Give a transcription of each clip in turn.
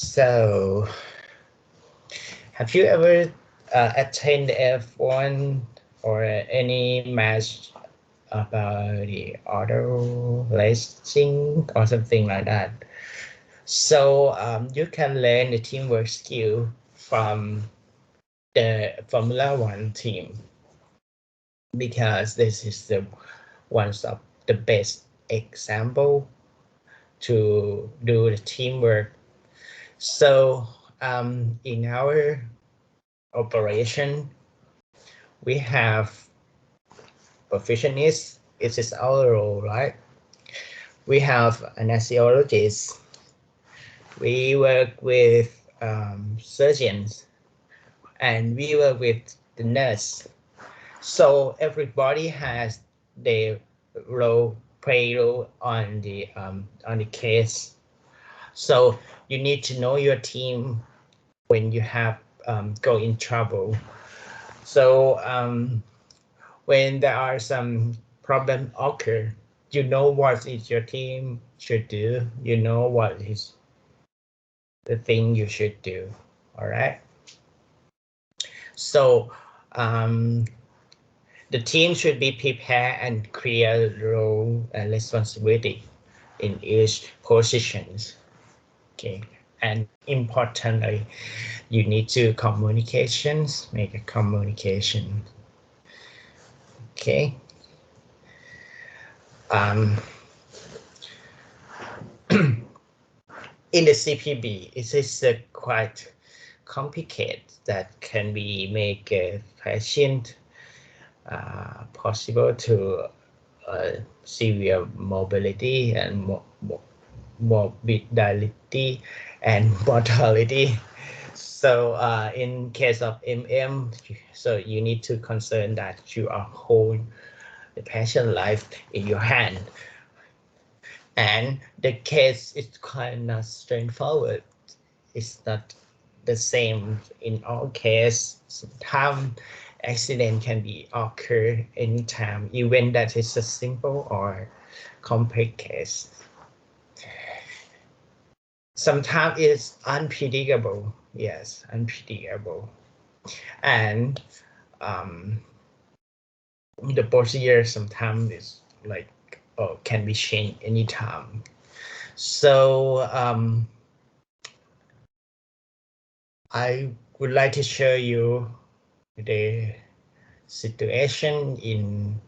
So, have you ever attended F1 or any match about the auto racing or something like that? So you can learn the teamwork skill from the Formula One team because this is the one of the best example to do the teamwork. So in our operation, we have perfusionists. It is our role, right? We have anesthesiologists. We work with surgeons, and we work with the nurse. So everybody has their play role on the case. So you need to know your team when you have go in trouble. So when there are some problem occur, you know what is your team should do. You know what is the thing you should do. All right. So the team should be prepared and clear role and responsibility in each positions. Okay, and importantly, you need to make a communication. Okay. In the CPB, it is quite complicated that can be make a patient possible to severe mobility and morbidity and mortality. So in case of so you need to concern that you are hold the patient life in your hand. And the case is kind of straightforward. It's not the same in all cases. Sometimes accident can be occur anytime, even that is a simple or complex case. Sometimes it's unpredictable. Yes, unpredictable. And the procedure sometimes is like can be changed anytime. So I would like to show you the situation in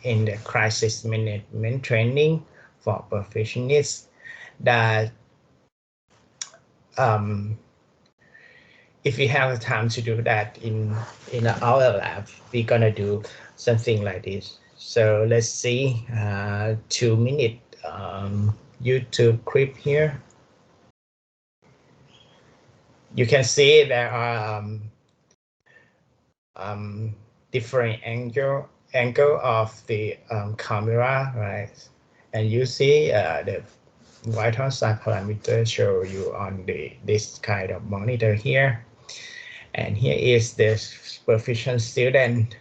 the crisis management training for professionals that if we have time to do that in our lab, we're gonna do something like this. So let's see 2-minute YouTube clip here. You can see there are different angle of the camera, right? And you see the vital sign parameter show you on this kind of monitor here. And here is the perfusion student,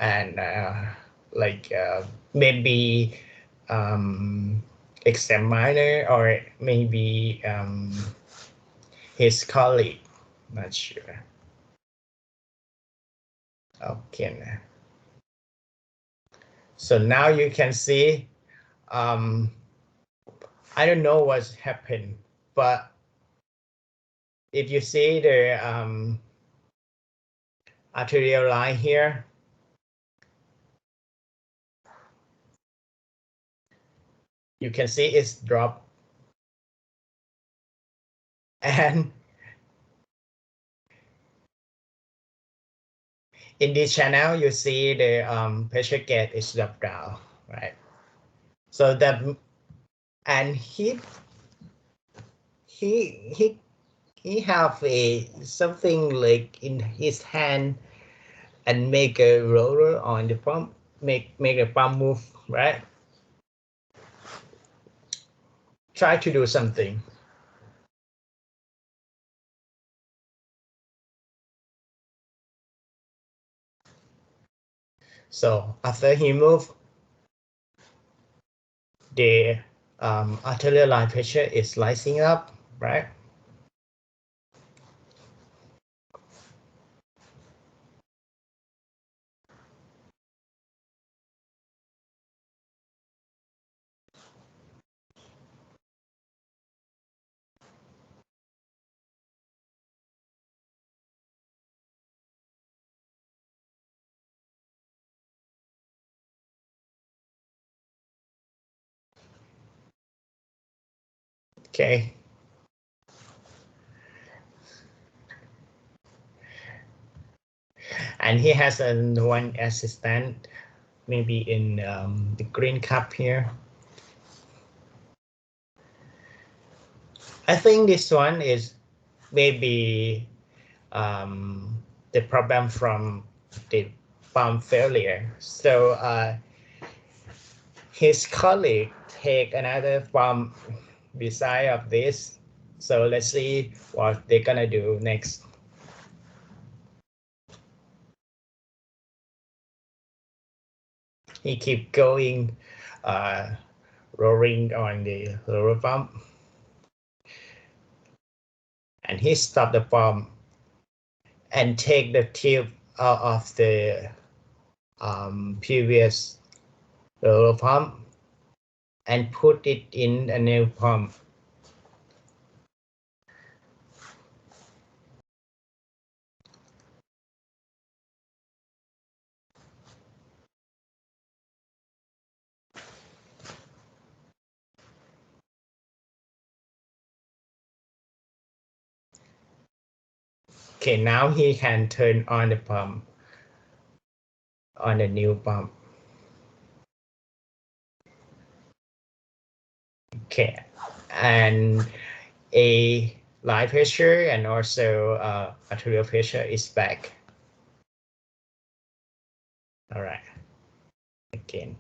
and maybe examiner or maybe his colleague, not sure. Okay. So now you can see, I don't know what's happened, but if you see the arterial line here, you can see it's dropped. And in this channel, you see the pressure gauge is dropped down, right? So that, and he have something like in his hand and make a roller on the pump, make a pump move, right? Try to do something. So after he moved, the arterial line pressure is rising up, right? Okay. And he has one assistant, maybe in the green cup here. I think this one is maybe the problem from the pump failure. So his colleague take another pump beside of this. So let's see what they're gonna do next. He keep going, rolling on the lower pump, and he stopped the pump and take the tube out of the previous lower pump and put it in a new pump. Okay, now he can turn on the pump on the new pump. Okay, and a line pressure and also arterial pressure is back. All right, again.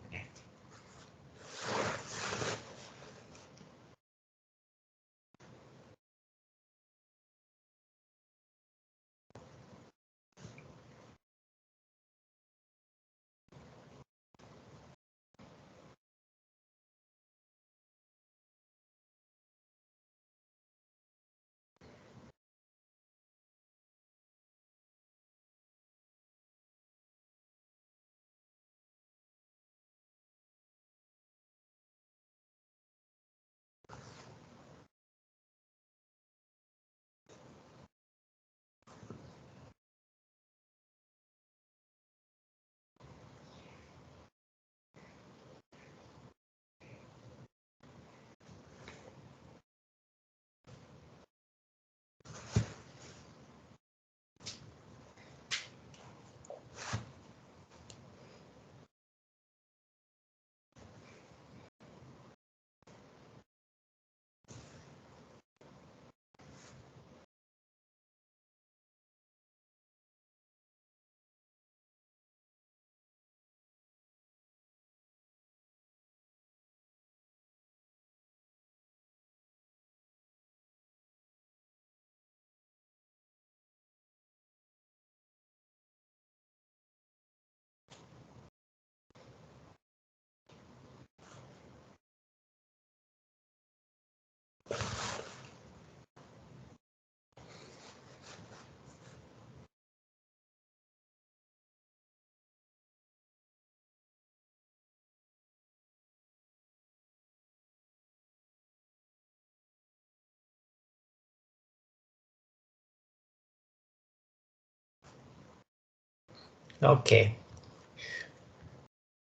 Okay.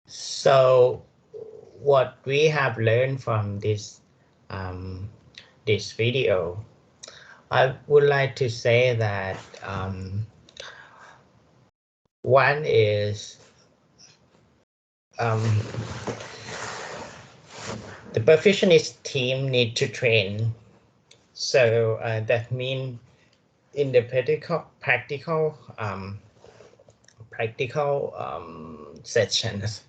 So what we have learned from this video, I would like to say that one is the perfusionist team need to train. So that means in the practical sessions,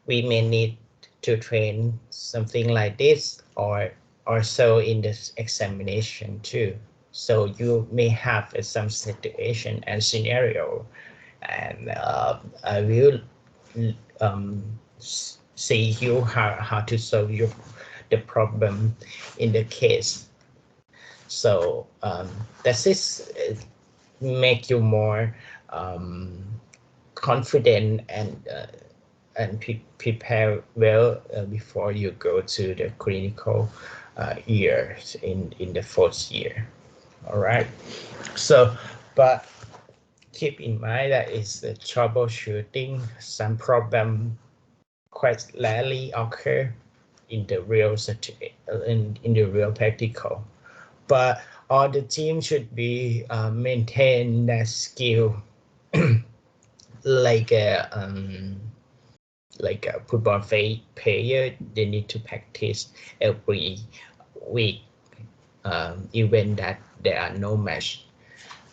we may need to train something like this, or also in this examination too. So you may have some situation and scenario, and I will see you how to solve the problem in the case. So that is make you more confident and prepare well before you go to the clinical years in the fourth year. All right. So, but keep in mind that it's the troubleshooting. Some problem quite rarely occur in the real in the real practical, but all the team should be maintain that skill like a football player. They need to practice every week, even that there are no match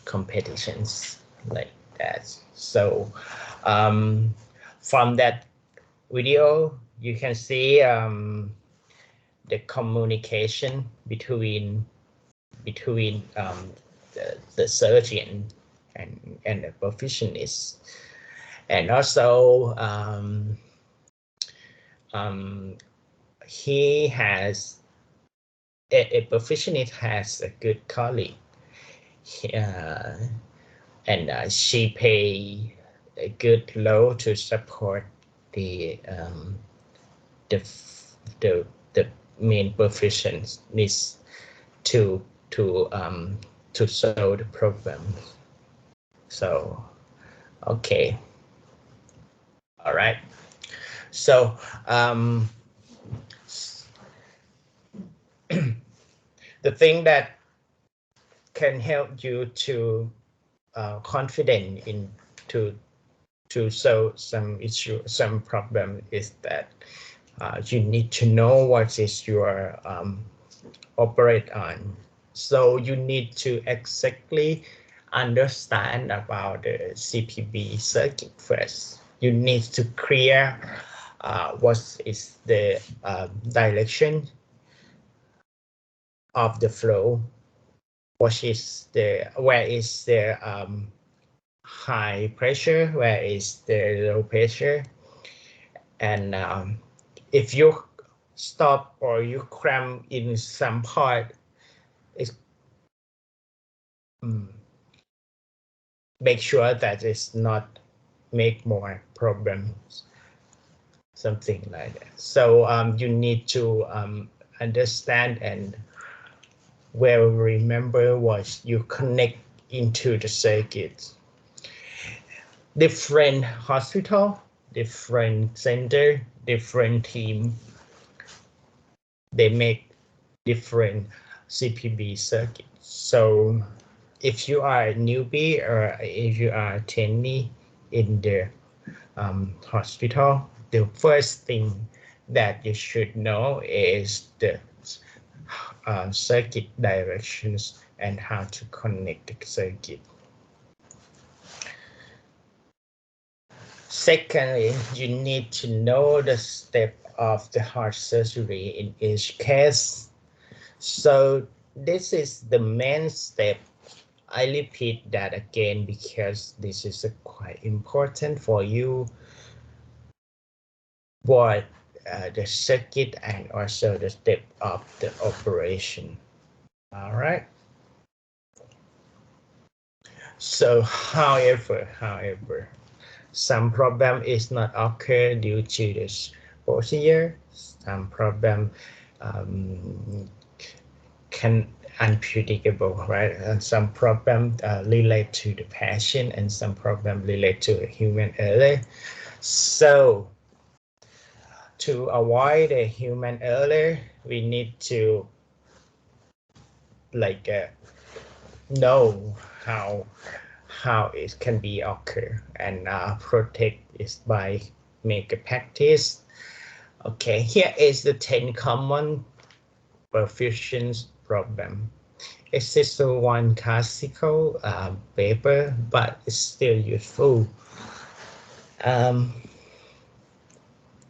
competitions like that. So from that video, you can see the communication between the surgeon and the perfusionist, and also he has a perfusionist has a good colleague, and she pay a good load to support the the the main perfusionist to to solve the problem. So okay, all right. So the thing that can help you to confident in to solve some issue, some problem, is that you need to know what is your operate on. So you need to exactly understand about the CPB circuit first. You need to clear what is the direction of the flow, what is the where is the high pressure, where is the low pressure, and if you stop or you cramp in some part, it's make sure that it's not make more problems, something like that. So you need to understand and well remember what you connect into the circuit. Different hospital, different center, different team, they make different CPB circuits. So if you are a newbie or if you are a trainee in the hospital, the first thing that you should know is the circuit directions and how to connect the circuit. Secondly, you need to know the step of the heart surgery in each case. So this is the main step. I repeat that again because this is quite important for you, what the circuit and also the step of the operation. All right. So however, some problem is not occur due to this procedure. Some problem can unpredictable, right? And some problem relate to the patient, and some problem relate to human error. So to avoid a human error, we need to like know how it can be occur and protect it by make a practice. Okay, here is the 10 common perfusion problem. It's just one classical paper, but it's still useful.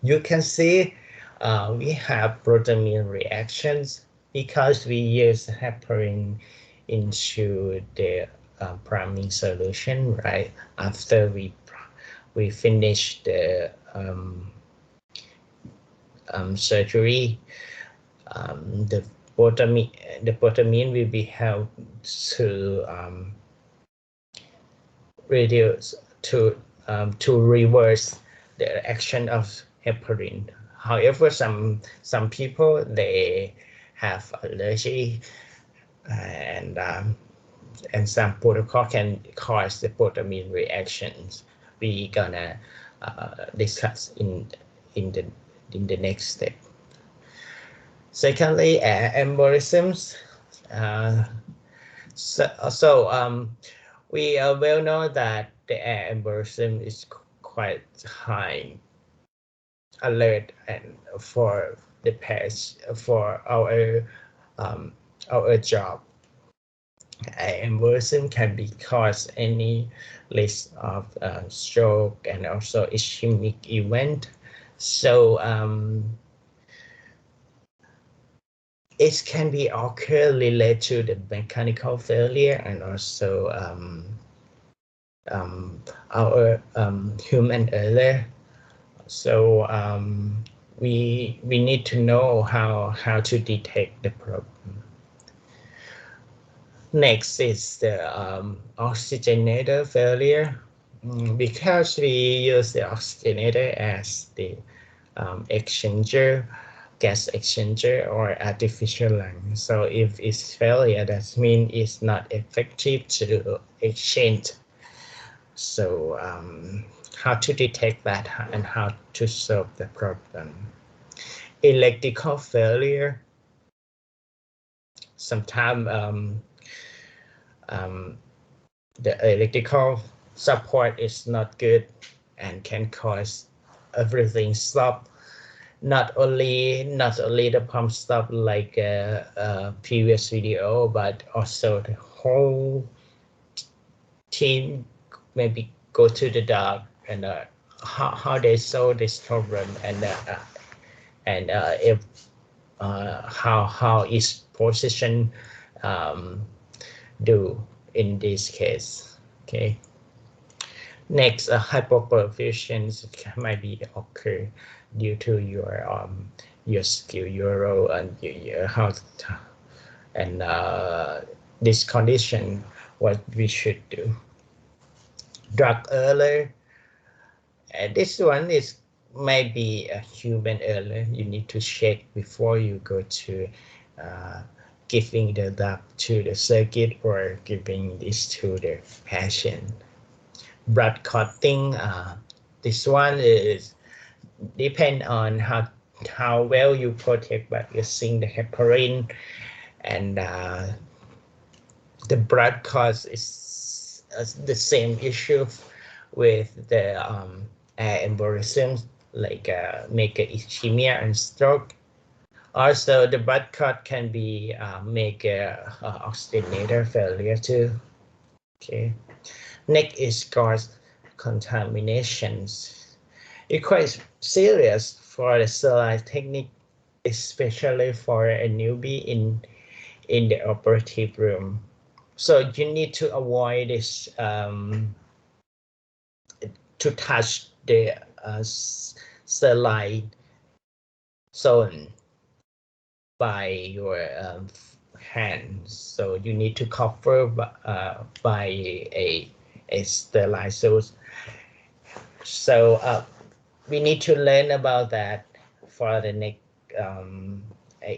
You can see we have protein reactions because we use heparin into the priming solution, right? After we finish the surgery, the protamine will be helped to reduce to reverse the action of heparin. However, some people they have allergy and some protocol can cause the protamine reactions. We gonna discuss in the next step. Secondly, embolisms. We well know that the air embolism is quite high alert and for the past for our job. Embolism can be caused any list of stroke and also ischemic event. So it can be occur related to the mechanical failure and also our human error. So we need to know how to detect the problem. Next is the oxygenator failure. Because we use the oxygenator as the exchanger, gas exchanger or artificial lung. So if it's failure, that means it's not effective to exchange. So how to detect that and how to solve the problem. Electrical failure. Sometimes the electrical support is not good and can cause everything stop. Not only the pump stop like previous video, but also the whole team maybe go to the dark and how they solve this problem and if how is position do in this case. Okay. Next, hypoperfusion might be occur due to your skill, your role, and your health. And this condition, what we should do. Drug error. This one is maybe a human error. You need to check before you go to giving the drug to the circuit or giving this to the patient. Blood clotting. This one is depend on how well you protect by using the heparin, and the blood clot is the same issue with the air embolism, like make ischemia and stroke. Also, the blood clot can be make oxygenator failure too. Okay. Next is gas contaminations. It's quite serious for the sterile technique, especially for a newbie in the operative room. So you need to avoid this to touch the sterile zone by your hands. So you need to cover by a sterile zone. So we need to learn about that for the next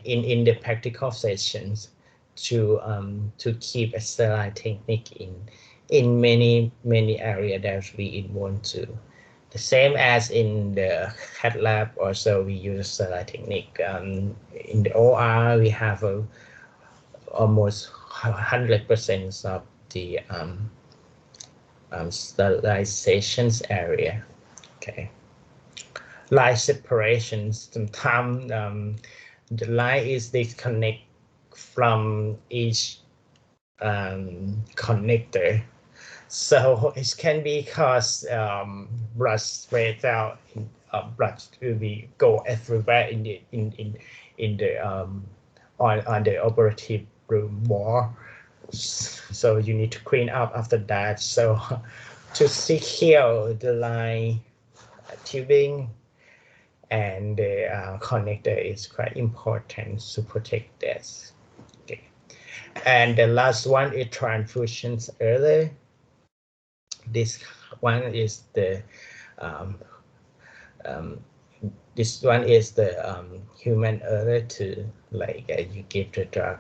in the practical sessions to keep a sterile technique in many areas that we want to. The same as in the CAT lab, also we use sterile technique. In the OR, we have almost 100% of the sterilizations area. Okay. Line separations. Sometimes the line is disconnect from each connector, so it can be cause blood spread out. Blood will be go everywhere in the on the operative room wall. So you need to clean up after that. So to secure the line tubing, and the connector is quite important to protect this. Okay. And the last one is transfusions early. This one is the um, um, this one is the human error to you give the drug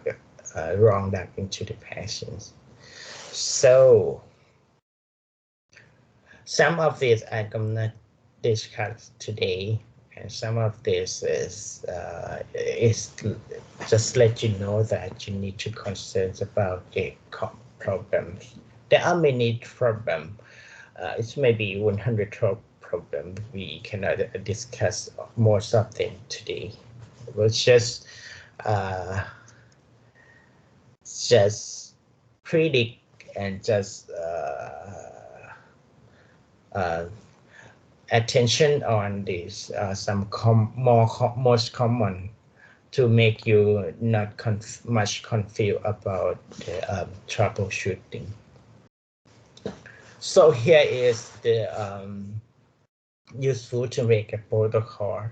wrong drug into the patients. So some of these I'm gonna discuss today, and some of this is just let you know that you need to concern about the problems. There are many problems. It's maybe 100 problems. We cannot discuss most of them today. We'll just predict and just attention on this some most common to make you not much confused about the troubleshooting. So here is the useful to make a protocol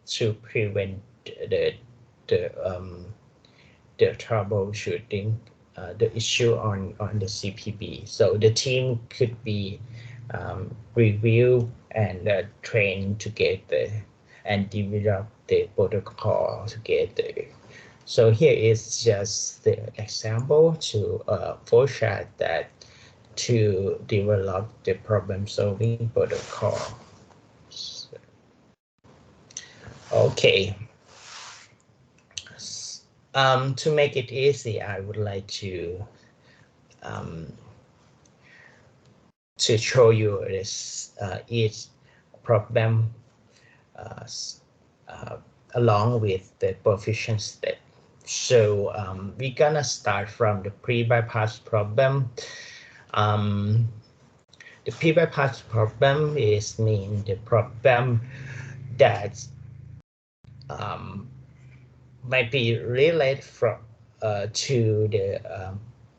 to prevent the troubleshooting, the issue on the CPB. So the team could be review and train together and develop the protocol together. So here is just the example to forecast that to develop the problem-solving protocol. Okay. To make it easy, I would like to show you this each problem along with the perfusion step. So we're gonna start from the pre-bypass problem. The pre-bypass problem is the problem that might be related to the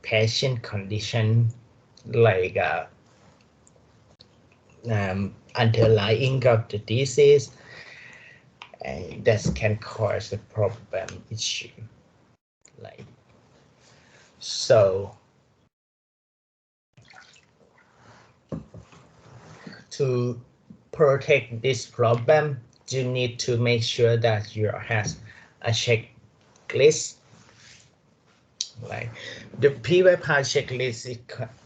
patient condition, like underlying of the disease, and that can cause a problem issue. So to protect this problem, you need to make sure that you have a checklist. Like the pre-bypass checklist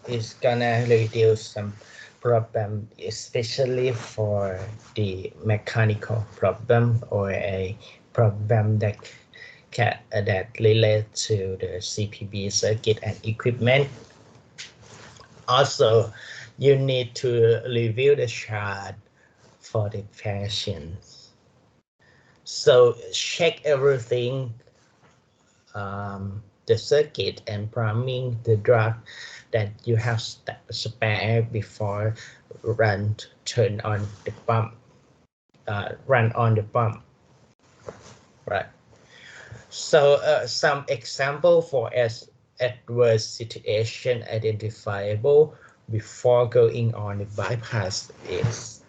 is gonna reduce some problem, especially for the mechanical problem or a problem that relates to the CPB circuit and equipment. Also, you need to review the chart for the patients. So check everything, the circuit and priming the drug that you have spare before turn on the pump, run on the pump, right? So some example for adverse situation identifiable before going on the bypass is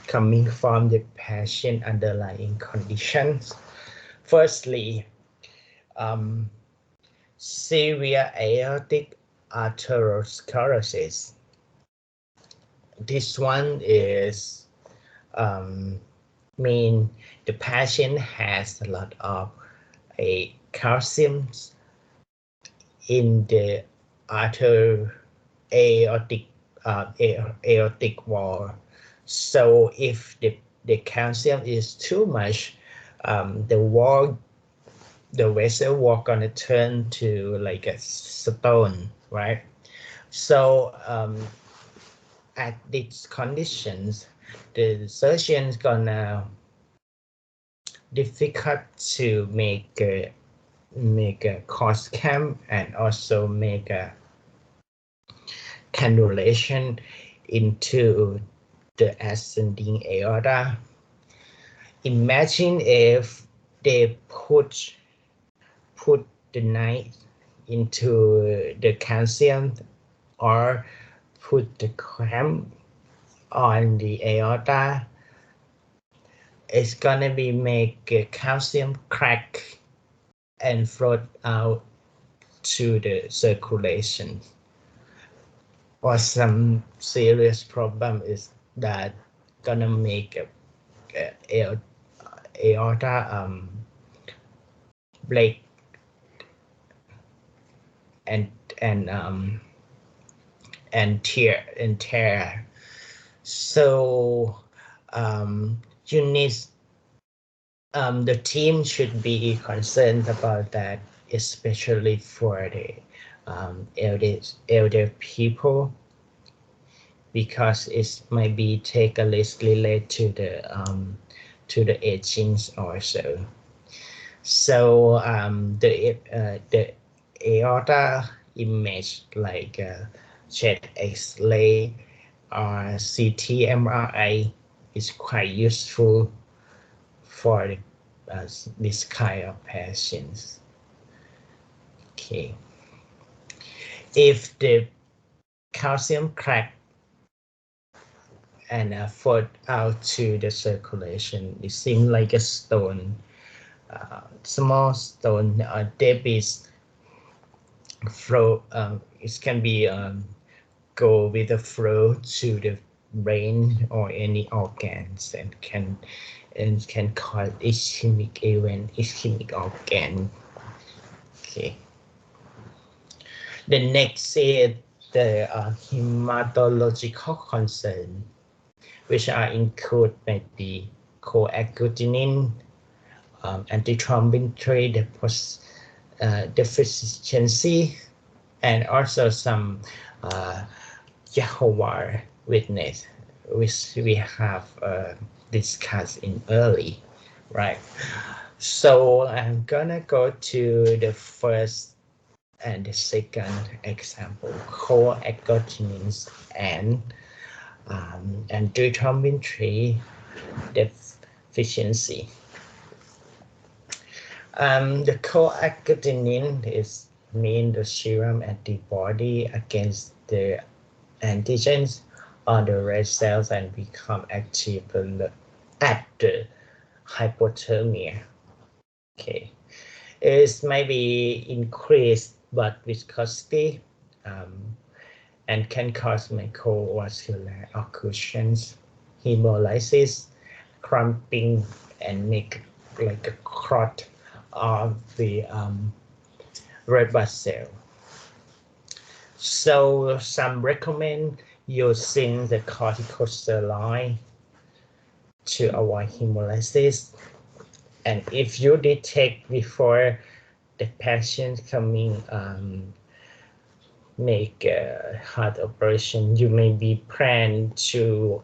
coming from the patient underlying conditions. Firstly, severe aortic atherosclerosis. This one is mean the patient has a lot of calcium in the aortic wall. So if the calcium is too much, the vessel wall gonna turn to like a stone, right? So at these conditions, the surgeon's gonna difficult to make a cost cam and also make a cannulation into the ascending aorta. Imagine if they put the knife into the calcium or put the clamp on the aorta. it's gonna be make calcium crack and float out to the circulation. Or some serious problem is that gonna make aorta break and tear. So you need the team should be concerned about that, especially for the elder people, because it might be take a risk related to the aging also. So the aorta image like chest X-ray or CT MRI is quite useful for this kind of patients. Okay. If the calcium crack and float out to the circulation, it seems like a stone, small stone or debris flow. It can be go with the flow to the brain or any organs and can cause ischemic event, ischemic organ. Okay. The next is the hematological concern, which are include maybe coagulinin, antithrombin 3 deficiency, and also some Jehovah's Witness, which we have discussed in early, right? So I'm gonna go to the first and the second example, coagulinins and determinate 3 deficiency. The coagulinin is mean the serum antibody against the antigens on the red cells and become active at the hypothermia. Okay, it may be increased blood viscosity and can cause microvascular occlusions, hemolysis, cramping, and make like a clot of the red blood cell. So some recommend using the corticosteroid to avoid hemolysis. And if you detect before the patient coming make a heart operation, you may be planned to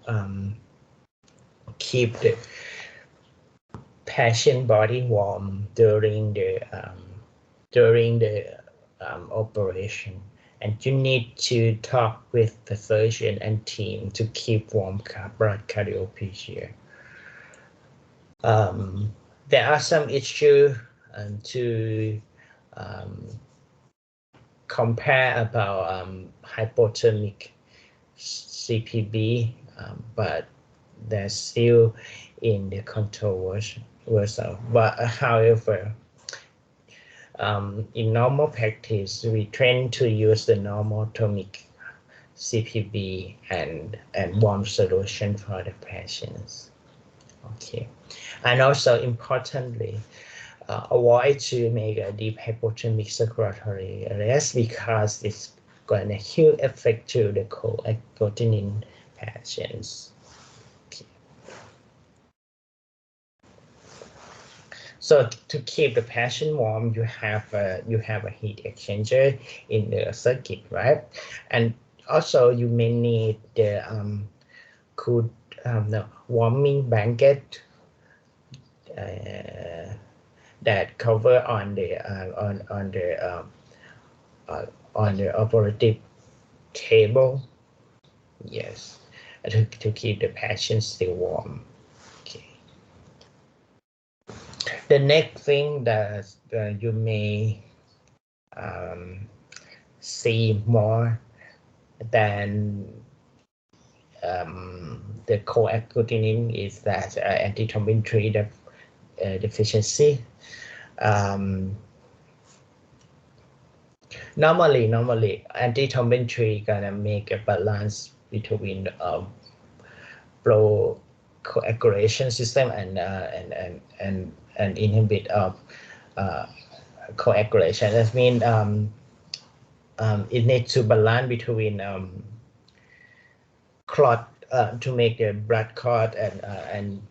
keep the patient body warm during the operation, and you need to talk with the surgeon and team to keep warm blood cardiopatia. There are some issues to compare about hypothermic CPB, but they're still in the controversial. But however, in normal practice, we tend to use the normal thermic CPB and warm solution for the patients. Okay, and also importantly, avoid to make a deep hypothermic circulatory arrest because it's going to huge effect to the coagulinin patients. Okay. So to keep the patient warm, you have a heat exchanger in the circuit, right? And also you may need the warming blanket that cover on the operative table. Yes, to keep the patient still warm. Okay. The next thing that you may see more than the coagglutinin is that antithrombin 3 deficiency. Normally antithrombin 3 gonna make a balance between pro-coagulation system and inhibit of coagulation. That means it needs to balance between clot to make the blood clot and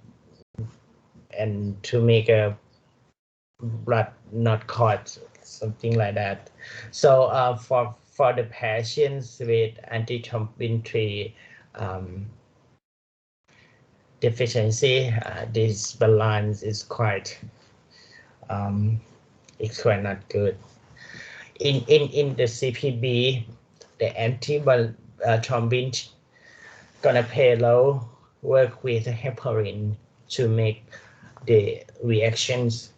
to make a blood not clot, something like that. So for the patients with antithrombin 3 deficiency, this balance is quite not good. In the CPB, the antithrombin gonna payload work with heparin to make the reactions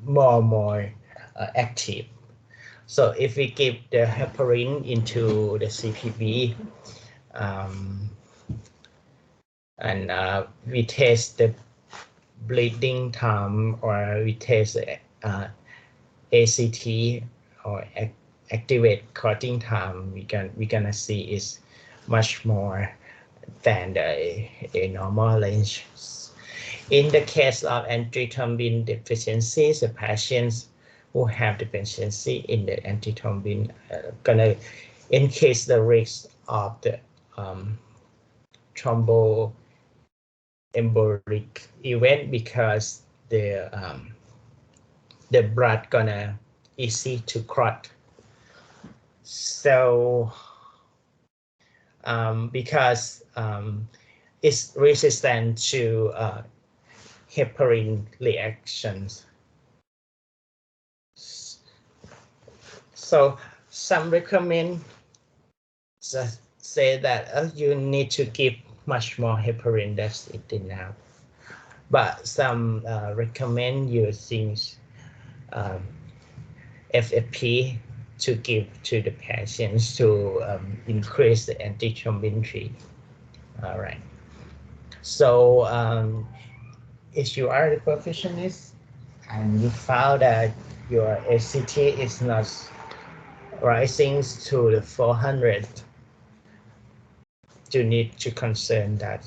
more active. So if we give the heparin into the CPB and we test the bleeding time, or we test ACT or activate clotting time, we're gonna see is much more than a normal range. In the case of antithrombin deficiencies, the patients who have deficiency in the antithrombin gonna increase the risk of the thromboembolic event, because the blood gonna easy to clot. So because it's resistant to heparin reactions. So some recommend say that you need to give much more heparin, that's it enough. But some recommend using FFP to give to the patients to increase the antithrombin 3. All right. So if you are a perfusionist and you found that your ACT is not rising to the 400, you need to concern that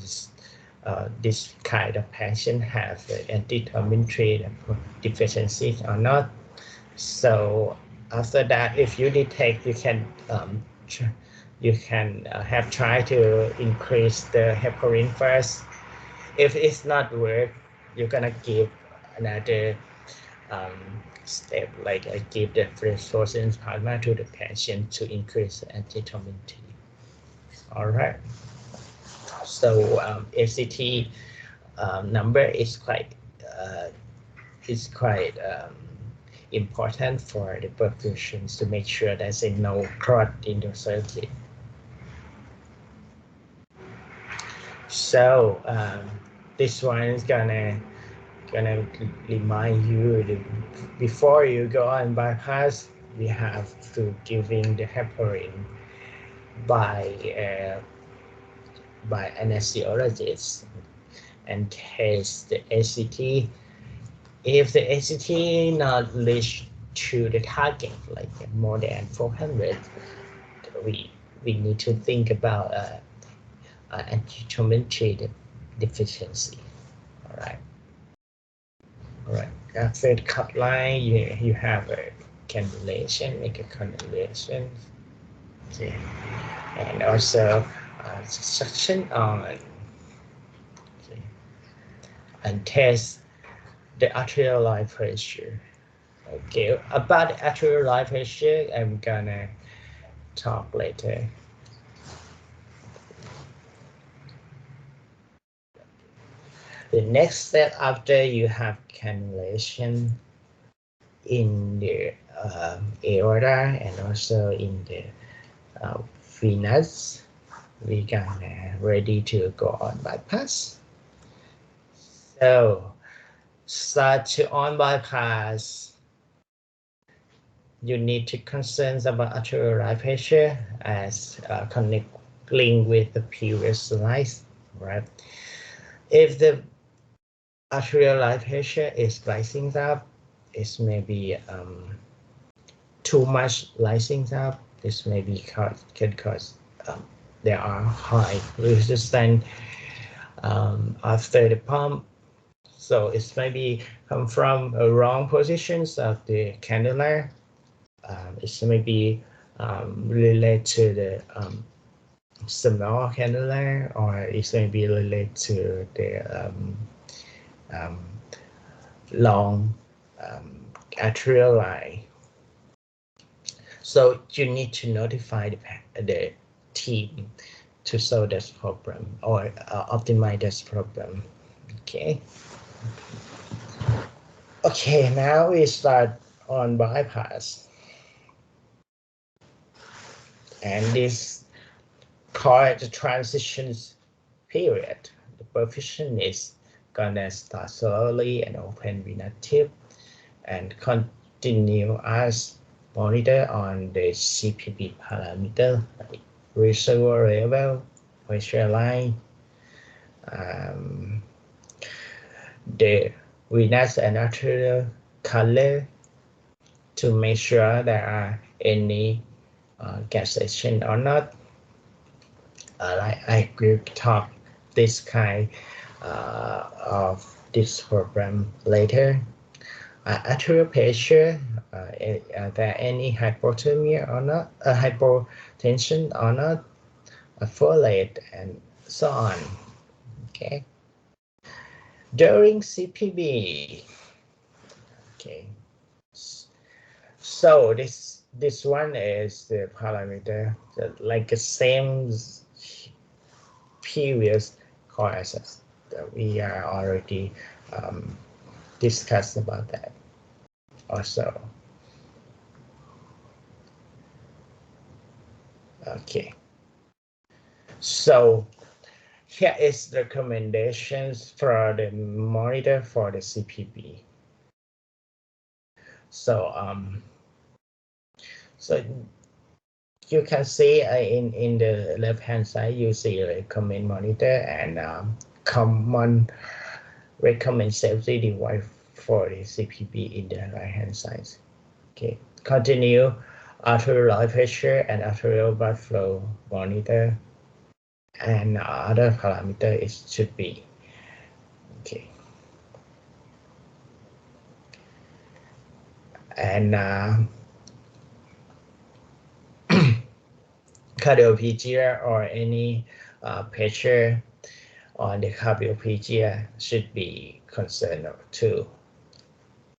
this kind of patient have antithrombin 3 deficiency or not. So after that, if you detect, you can have tried to increase the heparin first. If it's not work, you're gonna give another step, like I give the perfusion plasma to the patient to increase the antithrombin 3. All right. So ACT number is quite important for the perfusions to make sure there's no clot in the circuit. So this one is gonna remind you that before you go on bypass, we have to giving the heparin by anesthesiologist and test the ACT. If the ACT not reach to the target, like more than 400, we need to think about antithrombin 3 deficiency. All right. After the cut line, you have a cannulation, make a cannulation. Okay. And also suction on. Okay. And test the arterial line pressure. Okay, about the arterial line pressure, I'm gonna talk later. The next step after you have cannulation in the aorta and also in the venous, we gonna ready to go on bypass. So start to on bypass, you need to concern about arterial line pressure as chronic link with the previous slides, right? If the arterial blood pressure is rising up, it may be too much rising up. This may be can cause there are high resistance after the pump. So it may be come from a wrong positions of the cannula. It may be related to the small cannula, or it may be related to the long arterial line. So you need to notify the team to solve this problem or optimize this problem. Okay. Okay, now we start on bypass. And this called the transitions period. The perfusion is gonna start slowly and open venous tip and continue as monitor on the CPB parameter like reservoir level, pressure line, the venous and arterial color to make sure there are any gasation or not. I will talk this kind of this program later. Arterial pressure, are there any hypothermia or not, hypotension or not, a flow rate, and so on. Okay. During CPB, okay. So this one is the parameter like the same previous courses that we are already discussed about that also. Okay. So here is recommendations for the monitor for the CPB. So so you can see in the left hand side you see a recommend monitor and common recommend safety device for the CPB in the right hand side. Okay, continue arterial blood pressure and arterial blood flow monitor, and other parameter it should be okay. And cardioplegia or any pressure on the cardioplegia should be concerned too.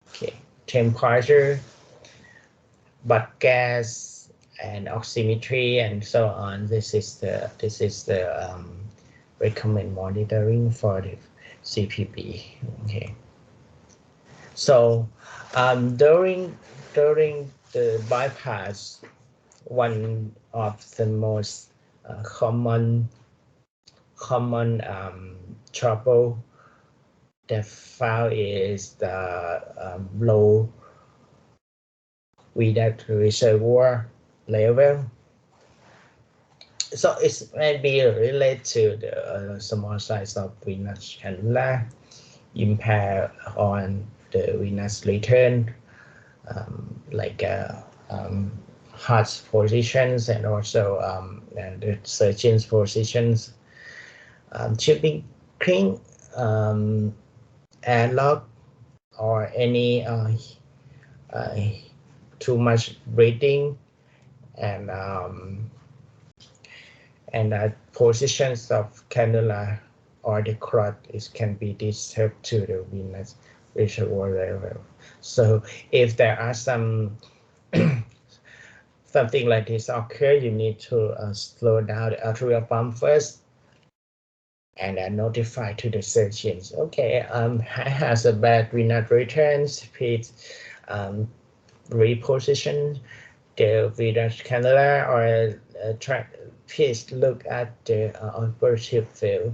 Okay, temperature, blood gas, and oximetry, and so on. This is the recommend monitoring for the CPB. Okay. So during the bypass, one of the most common trouble that found is the low venous reservoir level. So it may be related to the small size of venous cannula, impair on the venous return, like heart positions and also the surgeon's positions. Tubing clean, airlock, or any too much breathing, and positions of cannula or the clot can be disturbed to the venous reservoir level. So if there are something like this occur, you need to slow down the arterial pump first and notify to the surgeons. Okay, has a bad venous returns. Please reposition the venous cannula or please look at the operative field.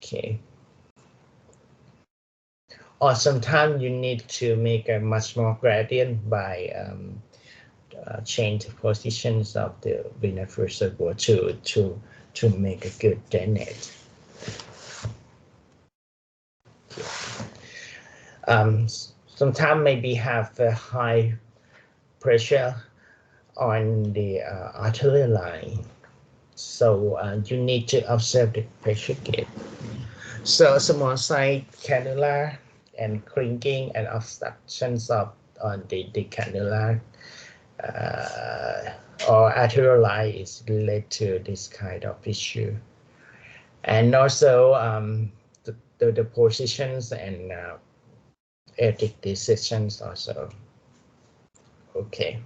Okay. Or sometimes you need to make a much more gradient by change the positions of the venous reservoir to make a good drainage. Sometimes maybe have a high pressure on the arterial line, so you need to observe the pressure gauge. So small size cannula and crinking and obstructions of on the cannula or arterial line is related to this kind of issue. And also the positions and ethic decisions also. Okay.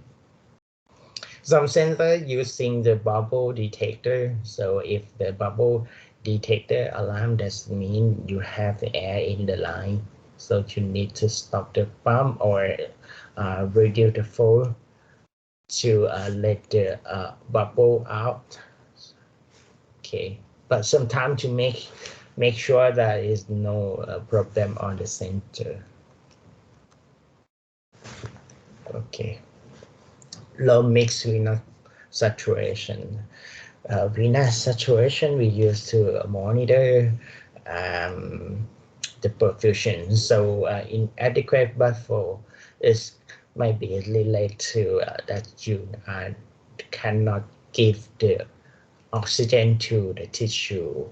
Some sensor using the bubble detector. So if the bubble detector alarm, that means you have air in the line. So you need to stop the pump or reduce the flow to let the bubble out. Okay, but sometimes to make sure that is no problem on the center. Okay. Low mixed venous saturation. Venous saturation we use to monitor the perfusion. So inadequate blood flow is might be related to that you cannot give the oxygen to the tissue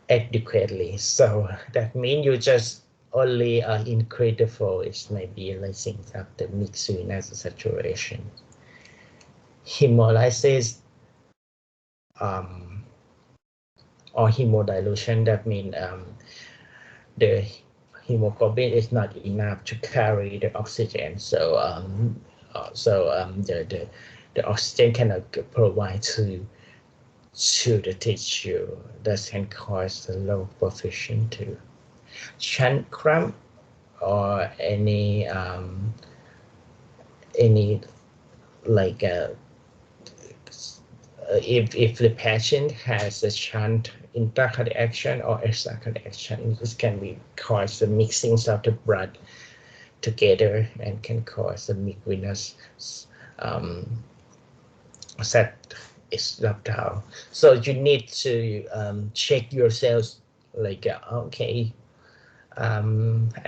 adequately. So that means you just only increase the flow. Is maybe raising up the mixed venous saturation. Hemolysis or hemodilution, that means the hemoglobin is not enough to carry the oxygen, so the oxygen cannot provide to the tissue. That can cause the low perfusion too. Shunt cramp or any like if the patient has a shunt intracardiac action or extracardiac action, this can be cause the mixing of the blood together and can cause the mixed venous set is left down. So you need to check yourself, like okay, I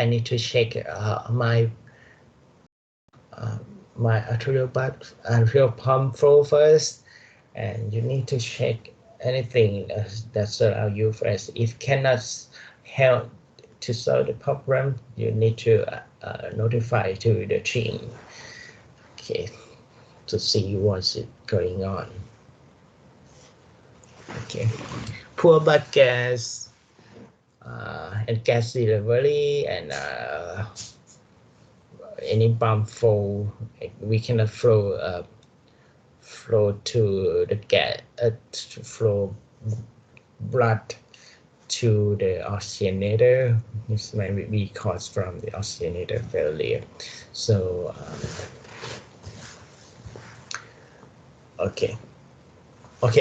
need to check my arterial pump flow first, and you need to check anything that's around you first. If cannot help to solve the problem, you need to notify to the team, okay, to see what's going on. Okay, poor blood gas and gas delivery and any pump flow, we cannot flow to the gas, flow blood to the oxygenator. This may be caused from the oxygenator failure. So okay,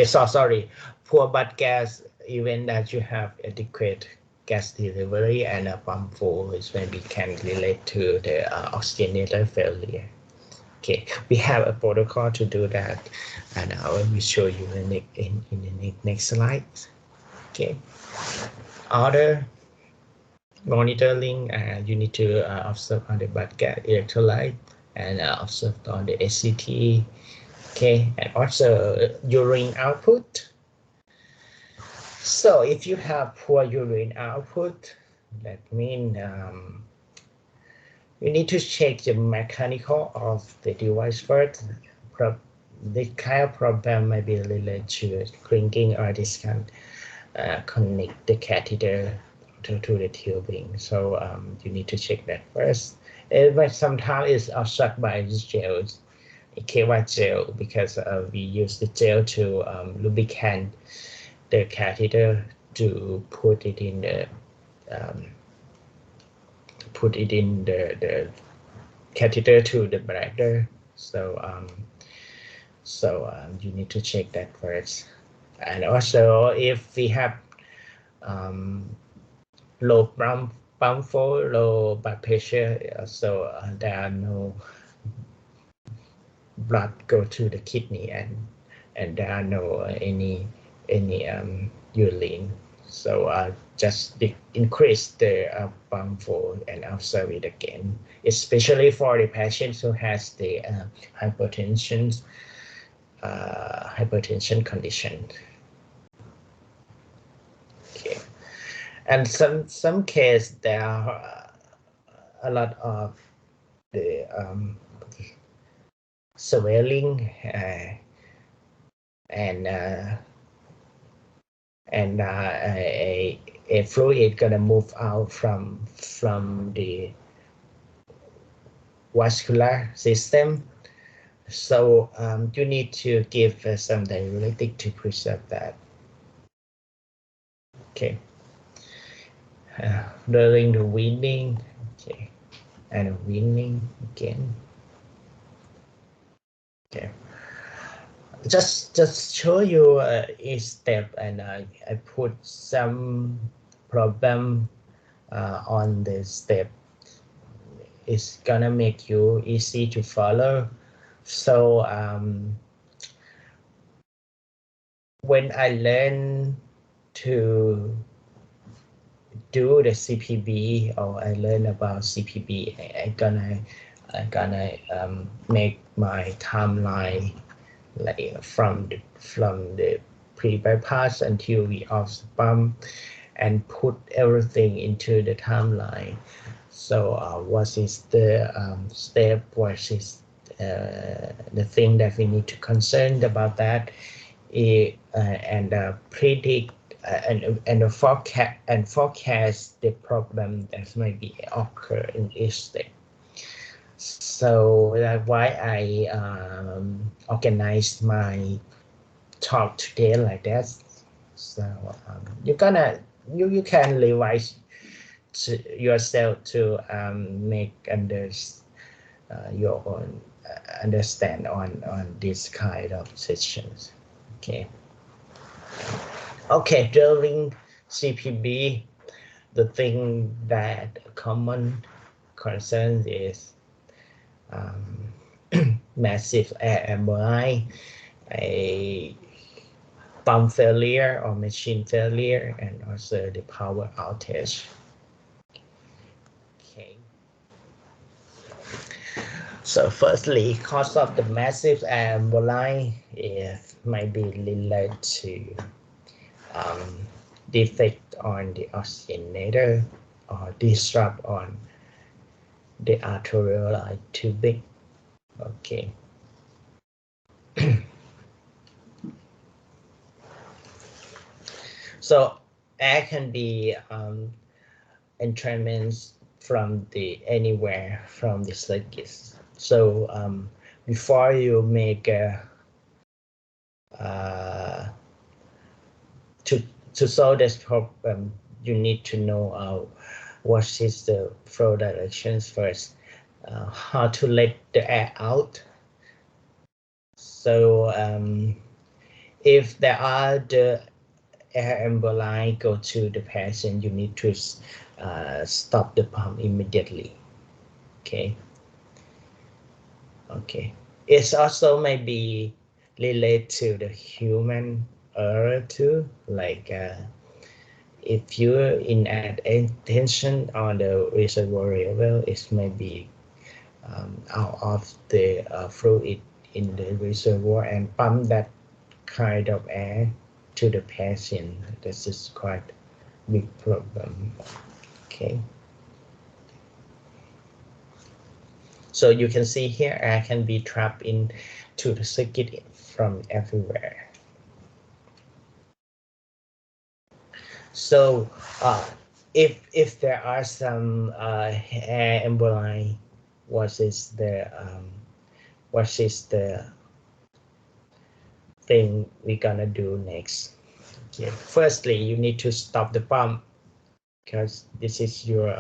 so sorry, poor blood gas, even that you have adequate gas delivery and a pump flow, which maybe can relate to the oxygenator failure. Okay, we have a protocol to do that, and I will show you in the next slide. Okay, other monitoring, you need to observe on the blood gas electrolyte and observe on the ACT. Okay, and also urine output. So if you have poor urine output, that means you need to check the mechanical of the device first. This kind of problem may be related to clinking or this can connect the catheter to the tubing. So you need to check that first. But sometimes it's offset by the gels, KY gel, because we use the gel to lubricate the catheter to put it in the catheter to the bladder. So you need to check that first. And also, if we have low pump flow, low blood pressure, so there are no blood go to the kidney, and there are no any urine. So just increase the pump flow and observe it again, especially for the patients who has the hypertension condition. Okay, and some case there are a lot of the swelling and a fluid gonna move out from the vascular system. So you need to give some diuretic to preserve that. Okay. During the weaning, okay, and weaning again. Okay. Just show you each step, and I put some problem on the step. It's gonna make you easy to follow. So when I learn to do the CPB, or I learn about CPB, I'm gonna make my timeline like from the pre-bypass until we off the pump, and put everything into the timeline. So what is the step? What is the thing that we need to concern about that? And predict and forecast the problem that might be occur in each step. So that's why I organized my talk today like that. So you can revise yourself to make your own understand on this kind of sessions. Okay, during CPB, the thing that common concern is massive air emboli, a pump failure or machine failure, and also the power outage. Okay. So firstly, cause of the massive air emboli might be related to defect on the oxygenator or disrupt on the arterial tubing. Okay. So air can be entrainment from anywhere from the circuits. So before you make to solve this problem, you need to know what is the flow directions first, how to let the air out. So if there are the air emboli go to the patient, you need to stop the pump immediately. Okay. It's also maybe related to the human error too, like if you're inattention on the reservoir level, it may be out of the fluid in the reservoir and pump that kind of air to the patient. This is quite a big problem. Okay. So you can see here air can be trapped into the circuit from everywhere. So if there are some air emboli, what is the thing we're gonna do next? Okay. Firstly, you need to stop the pump, because this is your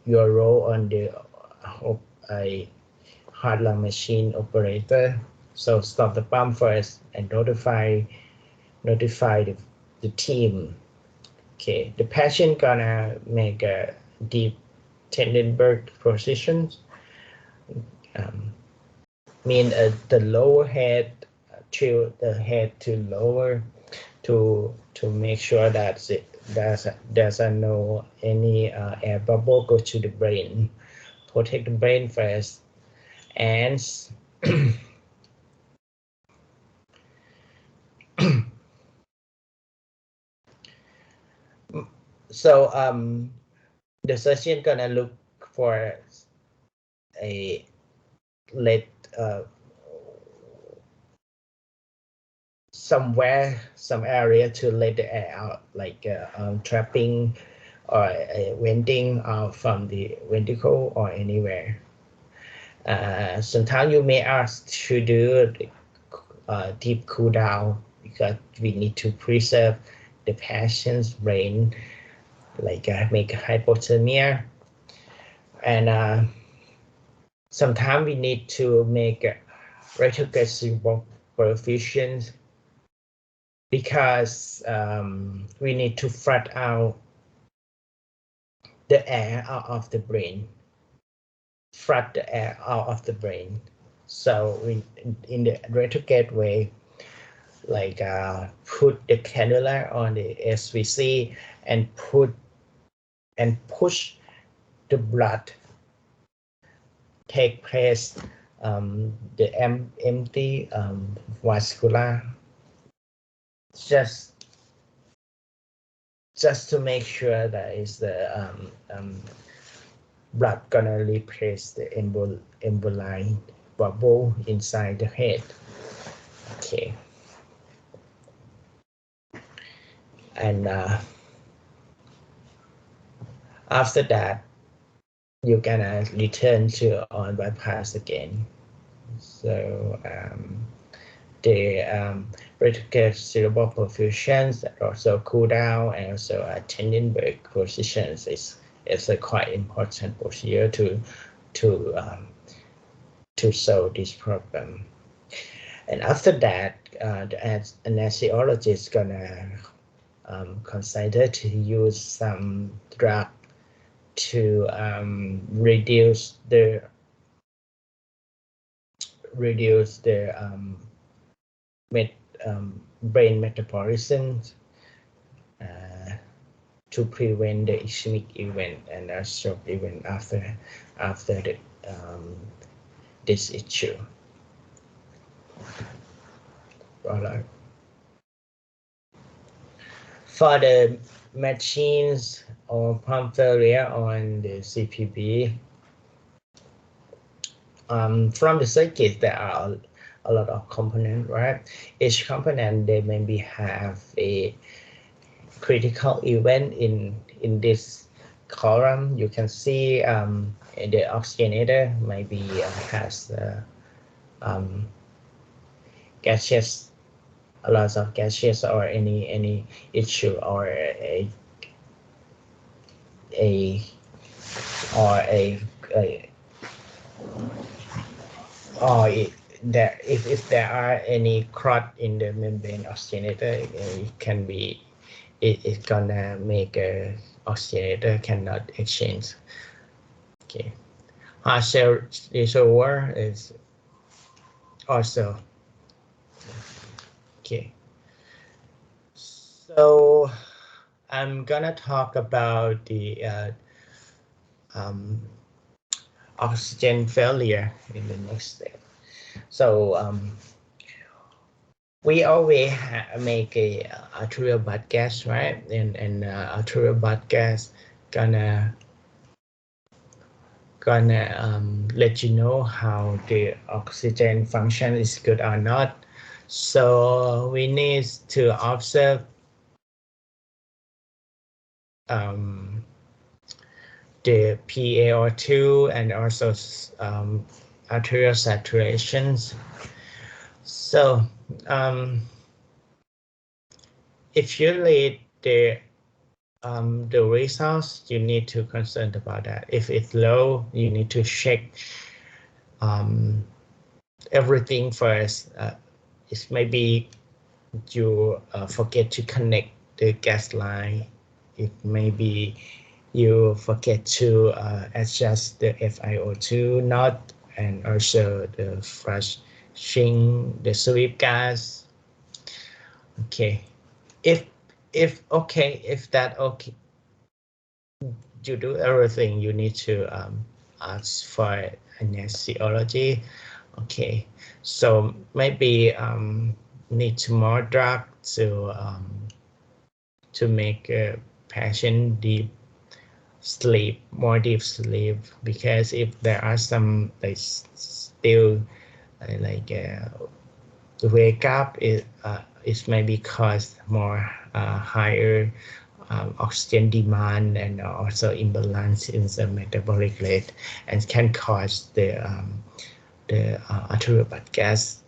role on the heart lung machine operator. So stop the pump first and notify the team. Okay, the patient gonna make a deep Tendenberg position. mean the lower head to the head to lower to make sure that there's no any air bubble go to the brain. Protect the brain first, and so the surgeon gonna look for a let some area to let the air out, like trapping or venting out from the ventricle or anywhere. Sometimes you may ask to do deep cool down because we need to preserve the patient's brain, like make hypothermia, and sometimes we need to make retrogressive perfusion because we need to flush out the air out of the brain. Flush the air out of the brain. So in the retrograde way, like put the cannula on the SVC and push the blood take place the empty vascular just to make sure that is the blood gonna replace the emboline bubble inside the head. Okay. And after that, you're gonna return to on bypass again. So the retrograde cerebral perfusions also cool down, and also Tendenberg positions is a quite important procedure to solve this problem. And after that, the anesthesiologist is gonna consider to use some drug to reduce the brain metabolism to prevent the ischemic event and a stroke event after the, this issue. All right. For the machines or pump failure on the CPB, from the circuit there are a lot of components, right? Each component they maybe have a critical event in this column. You can see the oxygenator maybe has gaseous, a lot of gaseous or any issue or if there are any clot in the membrane oxygenator, it can be it's gonna make a oxygenator cannot exchange. Okay, heart cell reservoir is also okay. So I'm gonna talk about the oxygen failure in the next step. So we always make a arterial blood gas, right? And arterial blood gas gonna let you know how the oxygen function is good or not. So we need to observe the PaO2 and also arterial saturations. So if you read the results, you need to concern about that. If it's low, you need to check everything first. It maybe you forget to connect the gas line. It maybe you forget to adjust the FiO2, not and also the flushing the sweep gas. Okay, if that okay, you do everything, you need to ask for anesthesiology. Okay, so maybe need more drug to make a patient more deep sleep, because if there are some like still wake up, it may be cause more higher oxygen demand and also imbalance in the metabolic rate, and can cause the arterial blood gas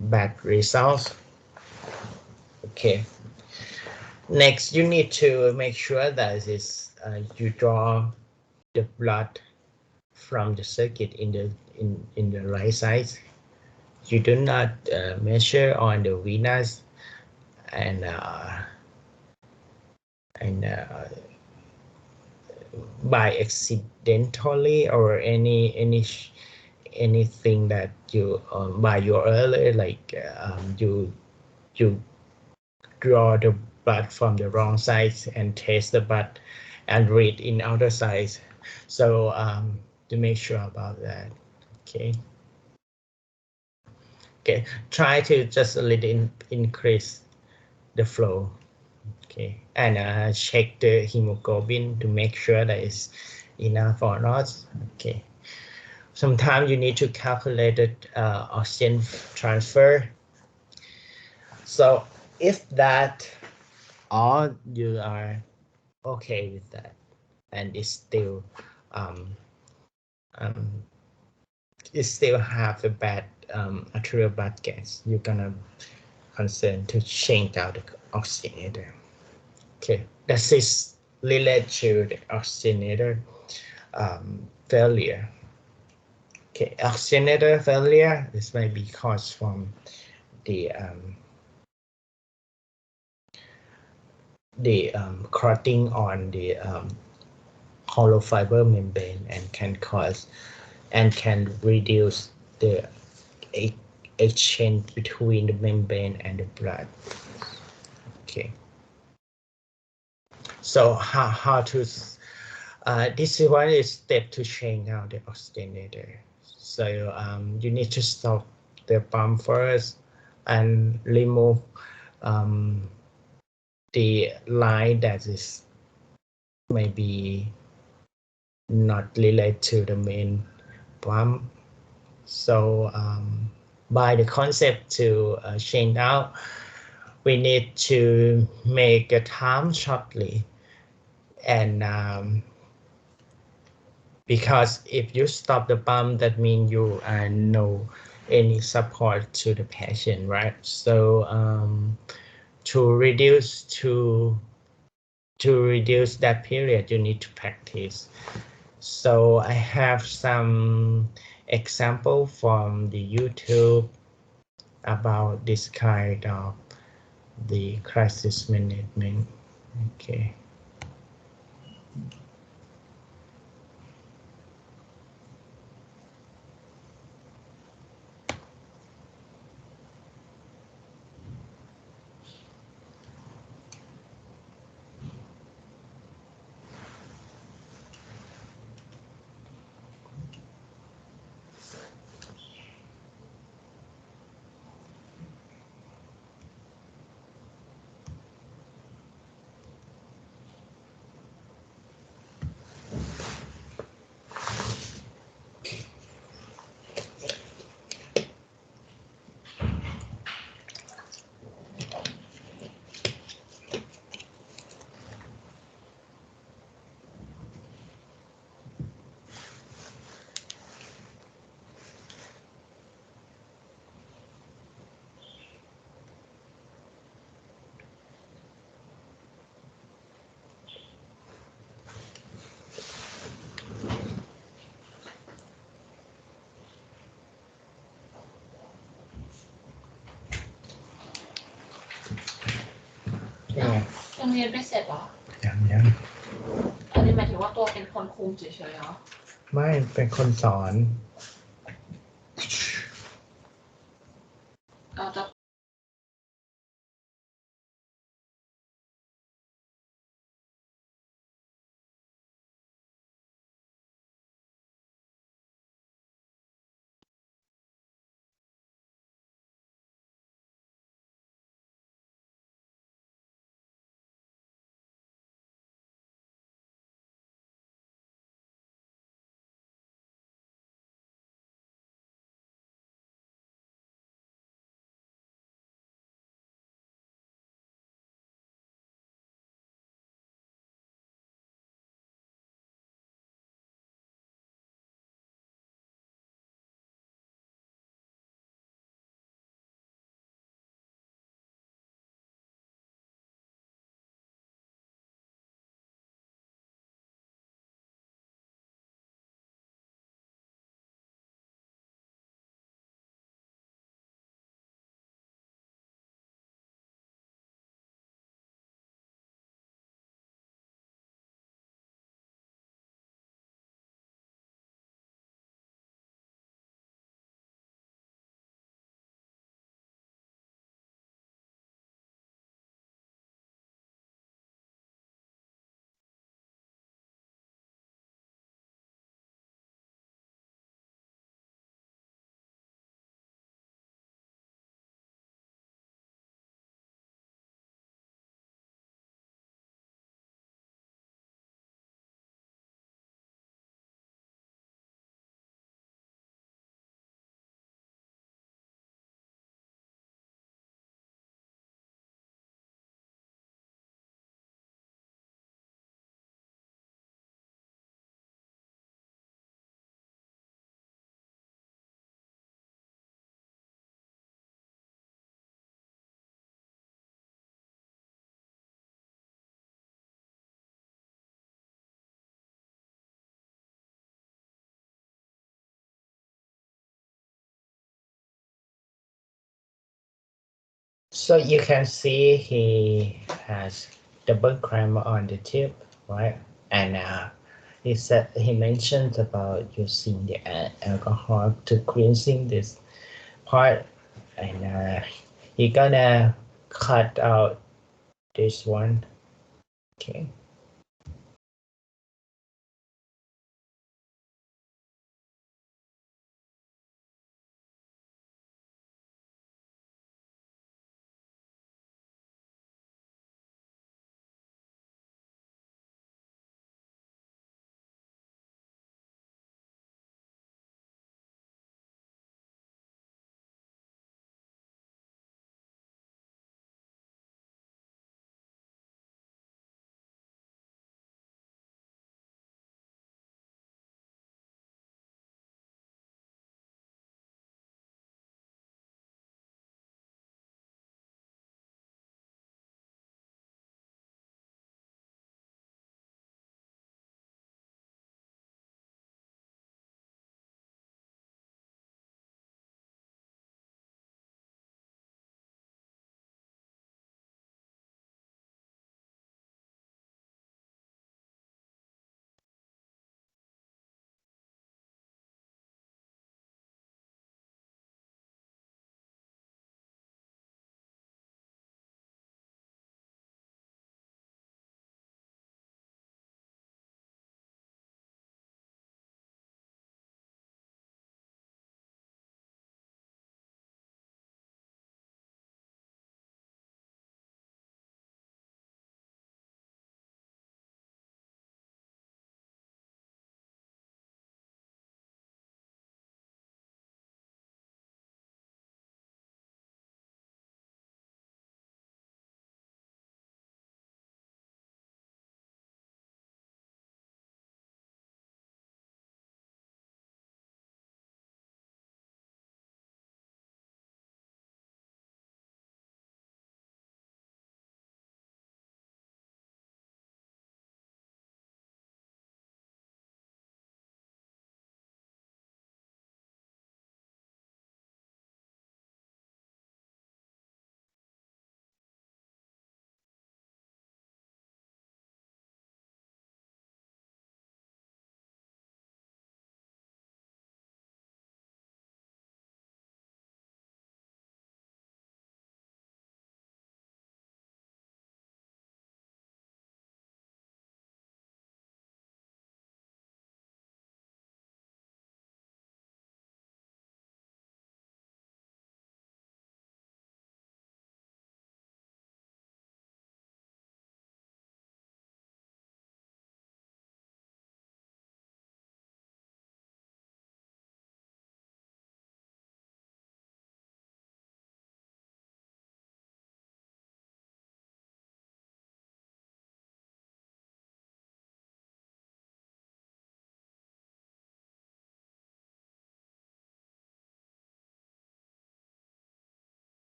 bad result. Okay. Next, you need to make sure that you draw the blood from the circuit in the right side. You do not measure on the venous and by accidentally or anything that you by your earlier you draw the blood from the wrong side and taste the blood and read in other side. So to make sure about that. Okay. Okay, try to just a little increase the flow. Okay, and check the hemoglobin to make sure that it's enough or not. Okay, sometimes you need to calculate the oxygen transfer. So if that all you are okay with that, and it still have a bad arterial blood gas, you're gonna concern to change out the oxygenator. Okay, that is related to the oxygenator failure. Okay, oxygenator failure, this may be caused from the clotting on the hollow fiber membrane, and can reduce the exchange between the membrane and the blood. Okay, so how to this one is step to change out the oxygenator. So you need to stop the pump first and remove the line that is maybe not related to the main pump. So by the concept to change out, we need to make a time shortly, and because if you stop the pump, that means you are no any support to the patient, right? So to reduce that period, you need to practice. So I have some example from the YouTube about this kind of the crisis management. Okay. Yeah. โรงเรียนไม่เสร็จหรอ ยัง นี้หมายถึงว่าตัวเป็นคนคุมเฉยๆเหรอไม่เป็นคนสอนจะ So you can see he has double cream on the tip, right? And he mentioned about using the alcohol to cleansing this part, and he gonna cut out this one. Okay.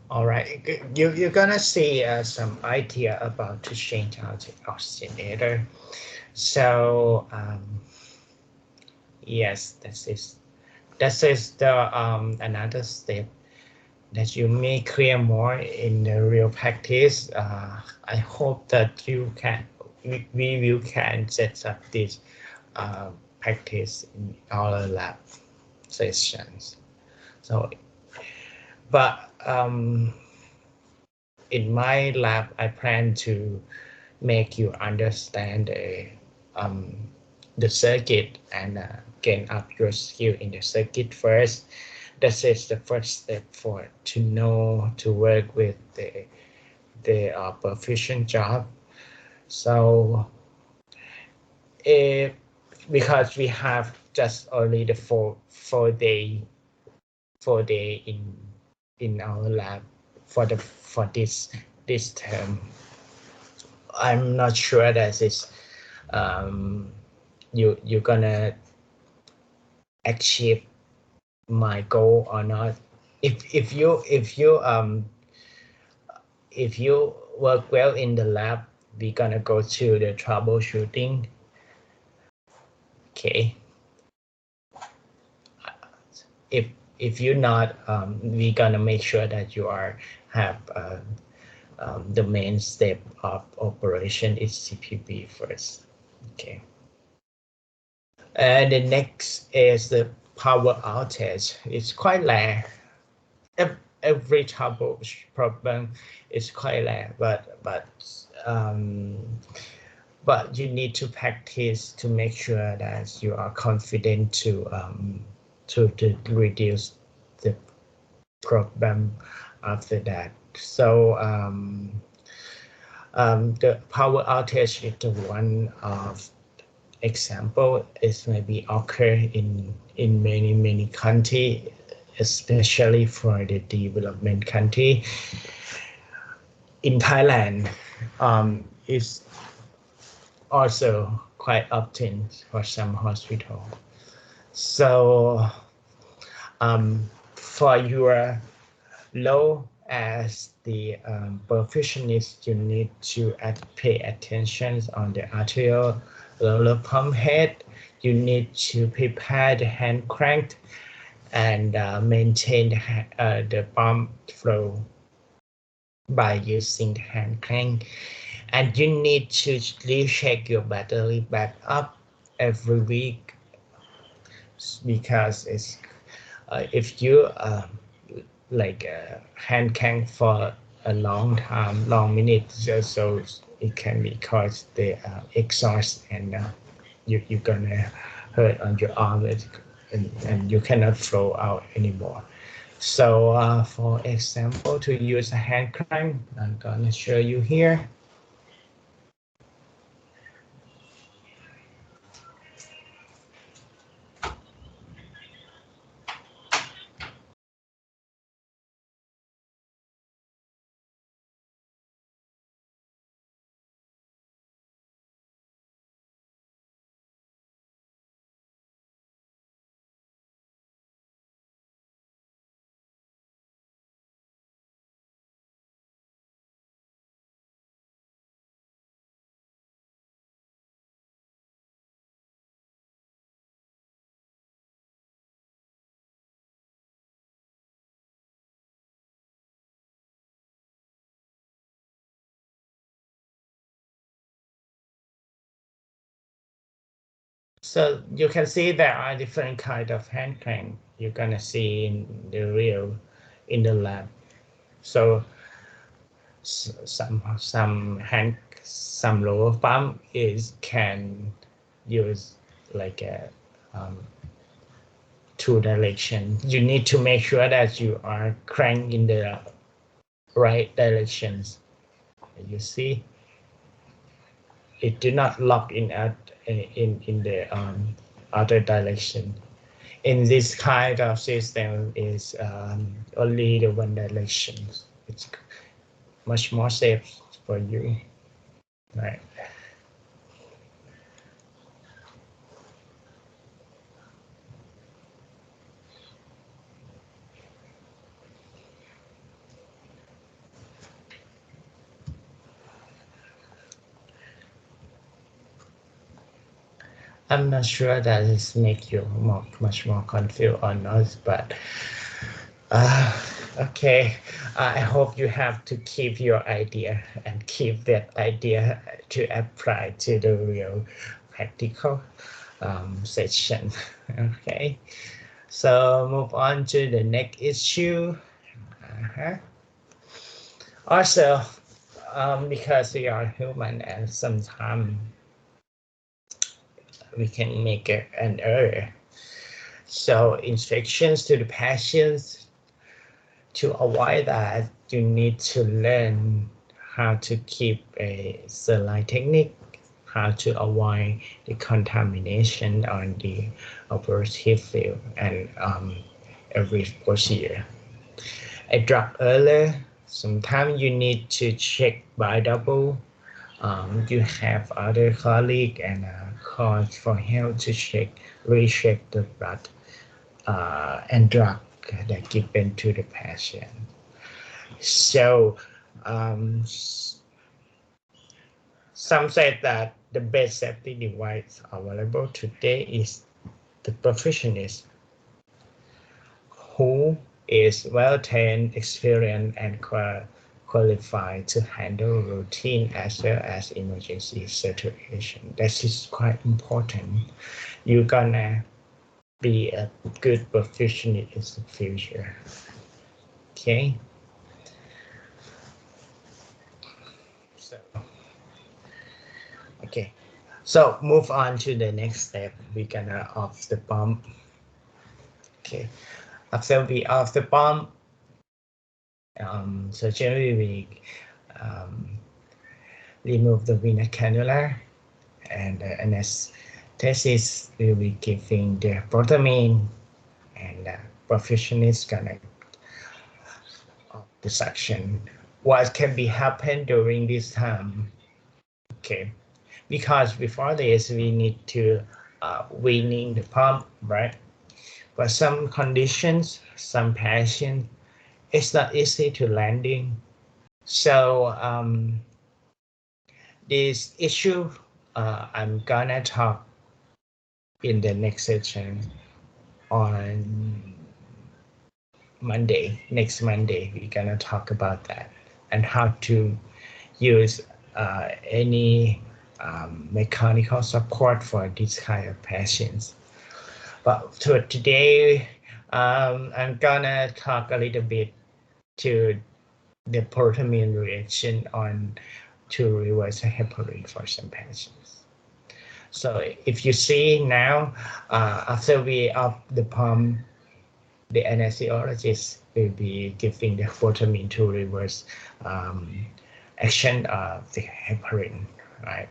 All right, you're gonna see some idea about to change out the oxygenator. So yes, this is the another step that you may clear more in the real practice. I hope that we will can set up this practice in our lab sessions. So, but in my lab, I plan to make you understand the circuit and gain up your skill in the circuit first. This is the first step for to know to work with the perfusion job. So if because we have just only the four day in our lab for this term, I'm not sure that it's you're gonna achieve my goal or not. If you work well in the lab, we're gonna go to the troubleshooting. Okay. If if you're not, we're gonna make sure that you have the main step of operation is CPB first. Okay. And the next is the power outage. It's quite rare. Every trouble problem is quite rare, but you need to practice to make sure that you are confident to reduce the problem after that. So the power outage is the one of example. It maybe occur in many countries, especially for the development country. In Thailand, it's also quite often for some hospital. So for your low as the perfusionist, you need to pay attention on the arterial roller pump head. You need to prepare the hand crank and maintain the pump flow by using the hand crank. And you need to recheck your battery back up every week, because it's if you hand crank for a long time, long minutes, so it can be cause the exhaust, and you're gonna hurt on your arm, and you cannot flow out anymore. So for example, to use a hand crank, I'm gonna show you here. So you can see there are different kind of hand crank you're gonna see in the lab. So some lower pump can use like a two direction. You need to make sure that you are crank in the right directions. You see, it do not lock in the other direction. In this kind of system is only the one direction. It's much more safe for you, right? I'm not sure that this make you much more confused or not, but okay. I hope you have to keep your idea and keep that idea to apply to the real practical section. Okay, so move on to the next issue. Also, because we are human and sometimes we can make an error. So instructions to the patients, to avoid that, you need to learn how to keep a saline technique, how to avoid the contamination on the operative field and every procedure. A drug earlier, sometimes you need to check by double. You have other colleague and calls for help to recheck the blood and drug that given to the patient. So some say that the best safety device available today is the perfusionist who is well trained, experienced, and qualified to handle routine as well as emergency situation. That is quite important. You're gonna be a good perfusionist in the future. Okay. So, okay. So move on to the next step. We're gonna off the pump. Okay. After we off the pump, so generally we remove the venous cannula and the anesthesis will be giving the protamine and the perfusionist gonna the suction. What can be happen during this time? Okay, because before this we need to weaning the pump, right? But some conditions, some patients, it's not easy to landing. So this issue I'm gonna talk in the next session on Monday. Next Monday, we're gonna talk about that and how to use any mechanical support for this kind of patients. But today, I'm gonna talk a little bit to the protamine reaction on to reverse heparin for some patients. So if you see now, after we up the pump, the anesthesiologist will be giving the protamine to reverse action of the heparin, right?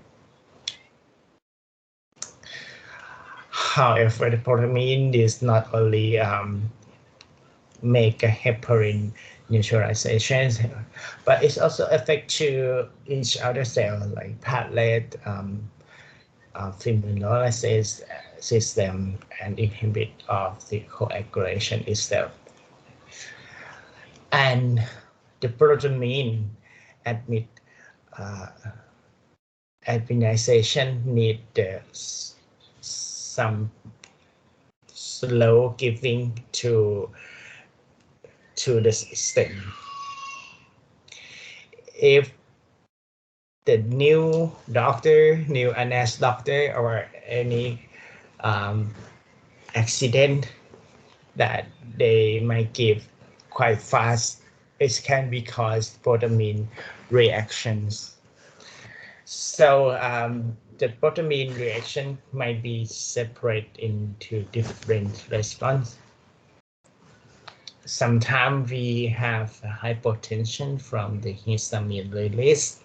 However, the protamine is not only make a heparin neutralization, but it's also affect to each other cell like platelet, fibrinolysis system, and inhibit of the coagulation itself. And the protamine admit administration need some slow giving to the system. If the new doctor, new NS doctor, or any accident that they might give quite fast, it can be caused protamine reactions. So the protamine reaction might be separate into different response. Sometimes we have hypotension from the histamine release.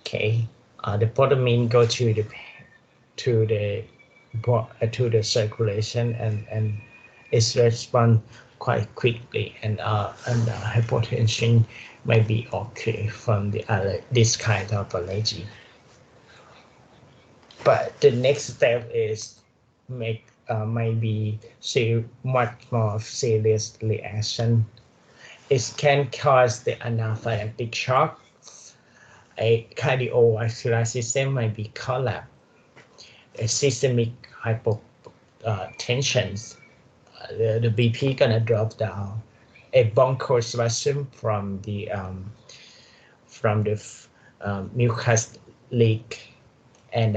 Okay, the protamine go to the circulation and it's respond quite quickly, and hypotension may be okay from this kind of allergy. But the next step is maybe see much more serious reaction. It can cause the anaphylactic shock. A cardiovascular system might be collapsed. systemic hypotension, the BP gonna drop down. A bronchospasm from the mucus leak and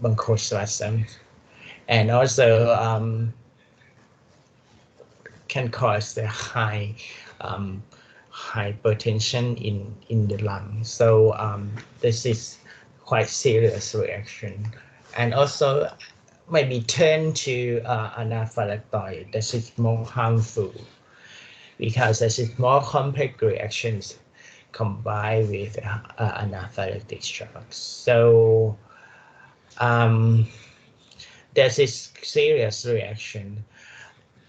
bronchospasm, and also can cause the high hypertension in the lung. So this is quite serious reaction, and also maybe turn to anaphylactoid. This is more harmful because this is more complex reactions combined with anaphylactic shock. So this is serious reaction.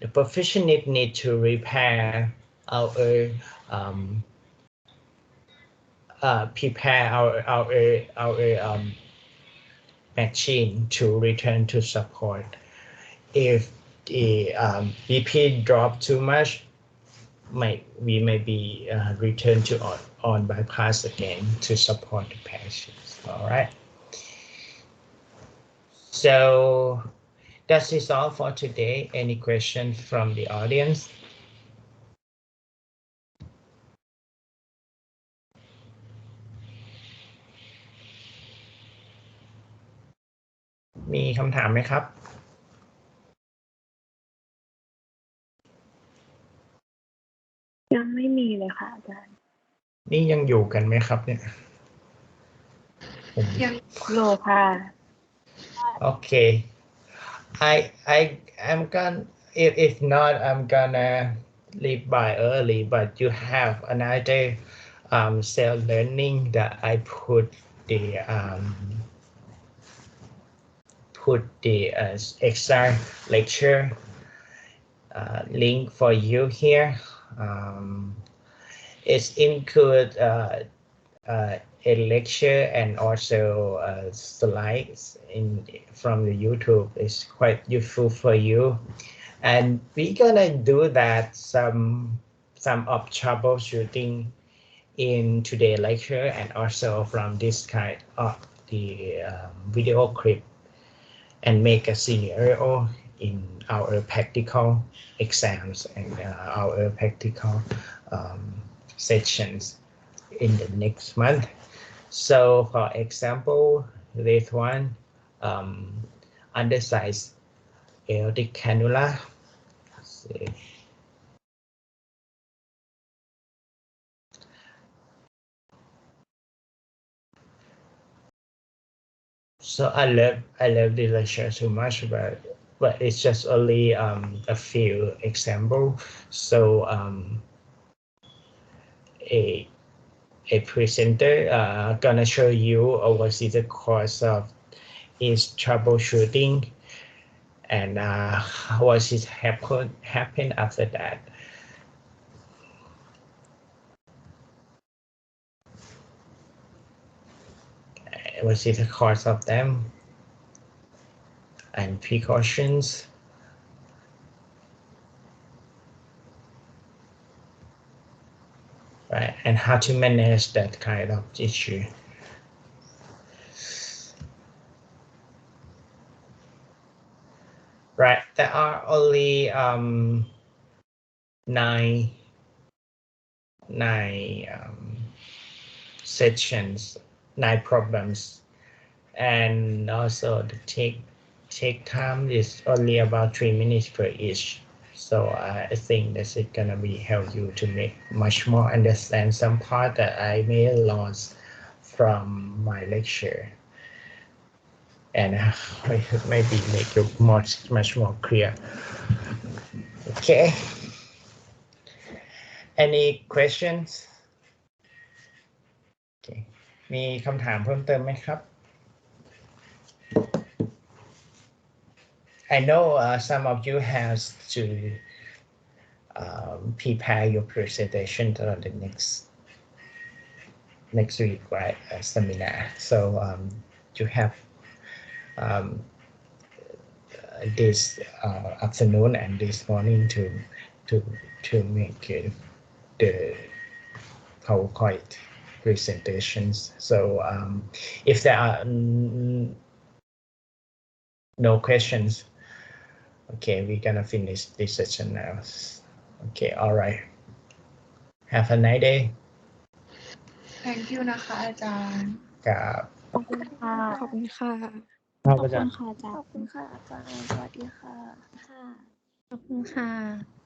The perfusionist need to repair our prepare our machine to return to support. If the BP drop too much, we may be return to on bypass again to support the patients. All right. So that is all for today. Any questions from the audience?มีคำถามไหมครับ ยังไม่มีเลยค่ะอาจารย์ นี่ยังอยู่กันไหมครับเนี่ย ยังโลค่ะ Okay. I'm gonna if not I'm gonna leave by early, but you have another self learning that I put the extra lecture link for you here. It's include a lecture and also slides from the YouTube. Is quite useful for you, and we're gonna do that some of troubleshooting in today's lecture and also from this kind of the video clip, and make a scenario in our practical exams and our practical sessions in the next month. So for example, this one, undersized aortic cannula. So I love the lecture so much, but it's just only a few examples. So a presenter gonna show you what is the course of is troubleshooting and what is happen after that. What is the course of them and precautions. Right, and how to manage that kind of issue. Right, there are only nine sections, 9 problems, and also the take time is only about 3 minutes per each. So I think this is gonna be help you to make much more understand some part that I may lost from my lecture, and maybe make you much more clear. Okay. Any questions? Okay. มีคำถามเพิ่มเติมไหมครับ I know some of you have to prepare your presentation for the next week, right? Seminar. So you have this afternoon and this morning to make the PowerPoint presentations. So if there are No questions. Okay, we're gonna finish this session now. Okay, all right. Have a nice day. thank you นะคะอาจารย์ ครับ ขอบคุณค่ะ ขอบคุณค่ะ ขอบคุณค่ะอาจารย์ ขอบคุณค่ะอาจารย์สวัสดีค่ะ ขอบคุณค่ะ